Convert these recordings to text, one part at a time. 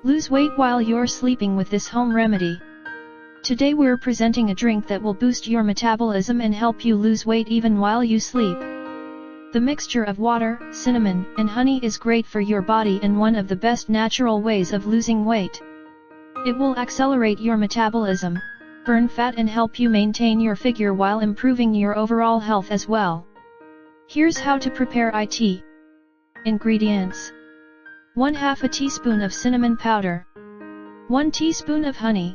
Lose weight while you're sleeping with this home remedy. Today we're presenting a drink that will boost your metabolism and help you lose weight even while you sleep. The mixture of water, cinnamon, and honey is great for your body and one of the best natural ways of losing weight. It will accelerate your metabolism, burn fat and help you maintain your figure while improving your overall health as well. Here's how to prepare it. Ingredients: 1/2 teaspoon of cinnamon powder, 1 teaspoon of honey,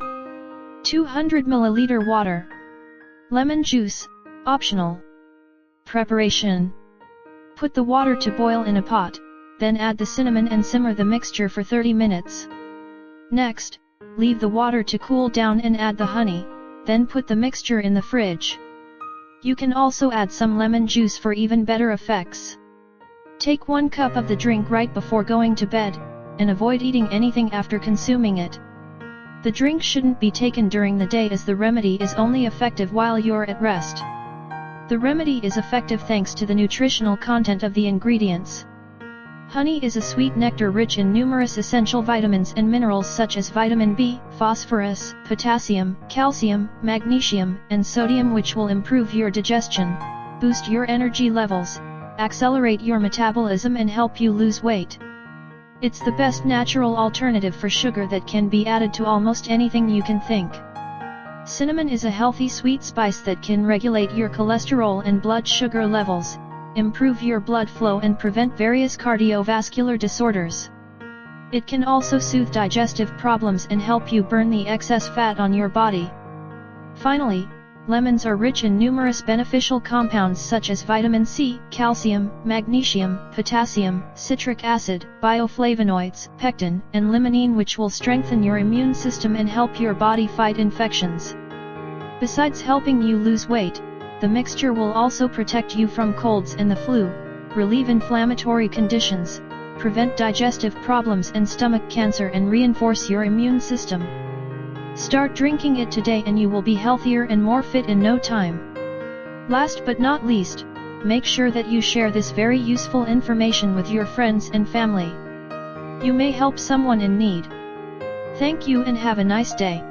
200 ml water, lemon juice, optional. Preparation: put the water to boil in a pot, then add the cinnamon and simmer the mixture for 30 minutes. Next, leave the water to cool down and add the honey, then put the mixture in the fridge. You can also add some lemon juice for even better effects. Take 1 cup of the drink right before going to bed, and avoid eating anything after consuming it. The drink shouldn't be taken during the day as the remedy is only effective while you're at rest. The remedy is effective thanks to the nutritional content of the ingredients. Honey is a sweet nectar rich in numerous essential vitamins and minerals such as vitamin B, phosphorus, potassium, calcium, magnesium, and sodium, which will improve your digestion, boost your energy levels, accelerate your metabolism and help you lose weight. It's the best natural alternative for sugar that can be added to almost anything you can think. Cinnamon is a healthy sweet spice that can regulate your cholesterol and blood sugar levels, improve your blood flow and prevent various cardiovascular disorders. It can also soothe digestive problems and help you burn the excess fat on your body. Finally, lemons are rich in numerous beneficial compounds such as vitamin C, calcium, magnesium, potassium, citric acid, bioflavonoids, pectin, and limonene, which will strengthen your immune system and help your body fight infections. Besides helping you lose weight, the mixture will also protect you from colds and the flu, relieve inflammatory conditions, prevent digestive problems and stomach cancer, and reinforce your immune system. Start drinking it today and you will be healthier and more fit in no time. Last but not least, make sure that you share this very useful information with your friends and family. You may help someone in need. Thank you and have a nice day.